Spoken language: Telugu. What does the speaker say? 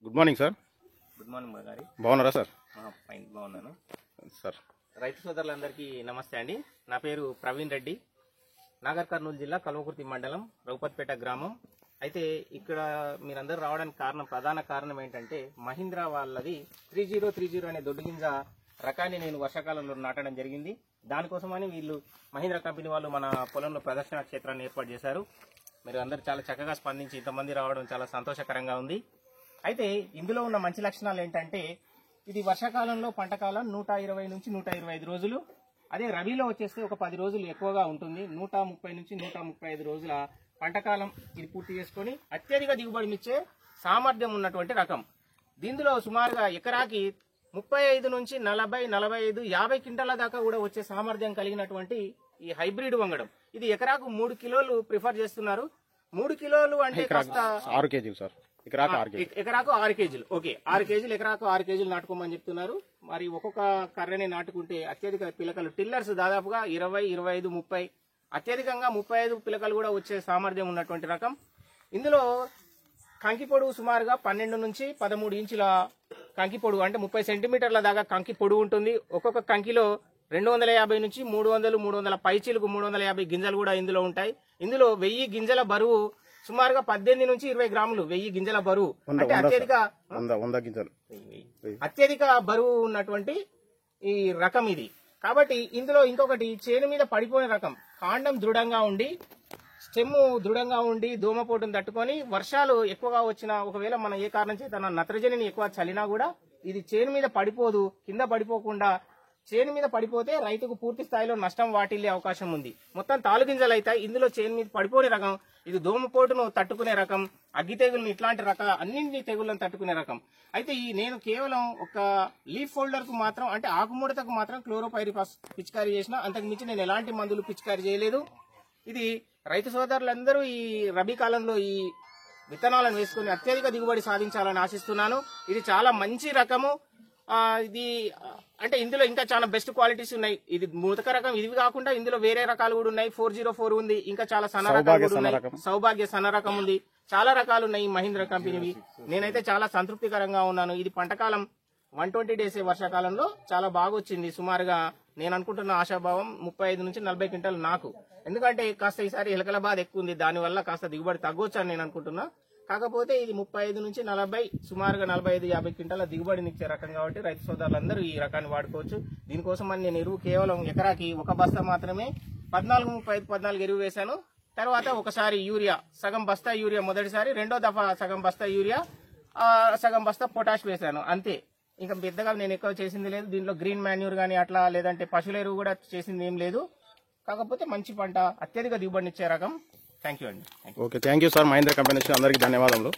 Good morning sir. Good morning గారి. బాగున్నారా సార్? ఫైన్, బాగున్నాను సార్. రైతు సోదరులందరికీ నమస్తే అండి. నా పేరు ప్రవీణ్ రెడ్డి, నాగర్ కర్నూలు జిల్లా కల్వకుర్తి మండలం రఘుపతిపేట గ్రామం. అయితే ఇక్కడ మీరందరూ రావడానికి ప్రధాన కారణం ఏంటంటే మహీంద్రా వాళ్ళది 3030 అనే దొడ్డు గింజ రకాన్ని నేను వర్షాకాలంలో నాటడం జరిగింది. దానికోసమని వీళ్ళు మహీంద్రా కంపెనీ వాళ్ళు మన పొలంలో ప్రదర్శన క్షేత్రాన్ని ఏర్పాటు చేశారు. మీరు అందరూ చాలా చక్కగా స్పందించి ఇంతమంది రావడం చాలా సంతోషకరంగా ఉంది. అయితే ఇందులో ఉన్న మంచి లక్షణాలు ఏంటంటే ఇది వర్షాకాలంలో పంటకాలం 120 నుంచి 125 రోజులు, అదే రబీలో వచ్చేస్తే ఒక 10 రోజులు ఎక్కువగా ఉంటుంది. 130 నుంచి 135 రోజుల పంటకాలం ఇది పూర్తి చేసుకొని అత్యధిక దిగుబడినిచ్చే సామర్థ్యం ఉన్నటువంటి రకం. దీనిలో సుమారుగా ఎకరాకి 35 నుంచి 40, 45, 50 క్వింటాల దాకా కూడా వచ్చే సామర్థ్యం కలిగినటువంటి ఈ హైబ్రిడ్ వంగడం. ఇది ఎకరాకు 3 కిలోలు ప్రిఫర్ చేస్తున్నారు. 3 కిలోలు అంటే కాస్త 6 కేజీలు సార్. ఎకరాకు 6 కేజీలు. ఓకే, 6 కేజీలు ఎకరాకు 6 కేజీలు నాటుకోమని చెప్తున్నారు. మరి ఒక్కొక్క కర్రని నాటుకుంటే అత్యధిక పిలకలు టిల్లర్స్ దాదాపుగా 20, 25, 30, అత్యధికంగా 35 పిలకలు కూడా వచ్చే సామర్థ్యం ఉన్నటువంటి రకం. ఇందులో కంకి పొడుగు సుమారుగా 12 నుంచి 13 ఇంచుల కంకి పొడుగు, అంటే 30 సెంటీమీటర్ల దాకా కంకి పొడుగు ఉంటుంది. ఒక్కొక్క కంకిలో 250 నుంచి 300, 300 పైచీలకు 350 గింజలు కూడా ఇందులో ఉంటాయి. ఇందులో 1000 గింజల బరువు సుమారుగా 18 నుంచి 20 గ్రాములు. 1000 గింజల బరువు అంటే అత్యధిక బరువు ఉన్నటువంటి ఈ రకం ఇది. కాబట్టి ఇందులో ఇంకొకటి చేను మీద పడిపోయిన రకం. కాండం దృఢంగా ఉండి, స్టెమ్ దృఢంగా ఉండి దోమపోటును తట్టుకొని వర్షాలు ఎక్కువగా వచ్చినా, ఒకవేళ మనం ఏ కారణం చేత నత్రజనిని ఎక్కువ చల్లినా కూడా ఇది చేను మీద పడిపోదు. కింద పడిపోకుండా చేను మీద పడిపోతే రైతుకు పూర్తి స్థాయిలో నష్టం వాటిల్లే అవకాశం ఉంది. మొత్తం తాలుగింజలు అవుతాయి. ఇందులో చేను మీద పడిపోని రకం. ఇది దోమపోటును తట్టుకునే రకం, అగ్గి తెగులను, ఇట్లాంటి అన్నింటి తెగుళ్లను తట్టుకునే రకం. అయితే నేను కేవలం ఒక లీఫ్ ఫోల్డర్ కు మాత్రం, అంటే ఆకుముడతకు మాత్రం క్లోరోపైరిఫాస్ పిచికారీ చేసిన, అంతకు మించి నేను ఎలాంటి మందులు పిచికారీ చేయలేదు. ఇది రైతు సోదరులందరూ ఈ రబీ కాలంలో ఈ విత్తనాలను వేసుకుని అత్యధిక దిగుబడి సాధించాలని ఆశిస్తున్నాను. ఇది చాలా మంచి రకము. ఇది అంటే ఇందులో ఇంకా చాలా బెస్ట్ క్వాలిటీస్ ఉన్నాయి. ఇది ముతక రకం. ఇది కాకుండా ఇందులో వేరే రకాలు కూడా ఉన్నాయి. 404 ఉంది, ఇంకా చాలా సన్న రకాలు కూడా ఉన్నాయి. సౌభాగ్య సన్న రకం ఉంది. చాలా రకాలు ఉన్నాయి మహీంద్రా కంపెనీవి. నేనైతే చాలా సంతృప్తికరంగా ఉన్నాను. ఇది పంటకాలం 120 డేస్ వర్షాకాలంలో చాలా బాగా వచ్చింది. సుమారుగా నేను అనుకుంటున్న ఆశాభావం 35 నుంచి 40 క్వింటాలు నాకు. ఎందుకంటే కాస్త ఈసారి ఎలకల బాధ ఎక్కువ ఉంది, దానివల్ల కాస్త దిగుబడి తగ్గొచ్చు అని నేను అనుకుంటున్నా. కాకపోతే ఇది 35 నుంచి 40, సుమారుగా 45, 50 క్వింటాల దిగుబడినిచ్చే రకం కాబట్టి రైతు సోదరులందరూ ఈ రకాన్ని వాడుకోవచ్చు. దీనికోసం అని నేను ఎరువు కేవలం ఎకరాకి ఒక బస్తా మాత్రమే 14, 14 ఎరువు వేశాను. తర్వాత ఒకసారి యూరియా, సగం బస్తా యూరియా మొదటిసారి, రెండో దఫా సగం బస్తా యూరియా, సగం బస్తా పొటాష్ వేశాను. అంతే. ఇంకా పెద్దగా నేను ఎక్కువ చేసింది లేదు. దీంట్లో గ్రీన్ మాన్యూర్ కానీ అట్లా, లేదంటే పశువుల ఎరువు కూడా చేసింది ఏం లేదు. కాకపోతే మంచి పంట, అత్యధిక దిగుబడినిచ్చే రకం. థ్యాంక్ యూ అండి. Okay, thank you sir. Mahindra company అందరికీ ధన్యవాదములు.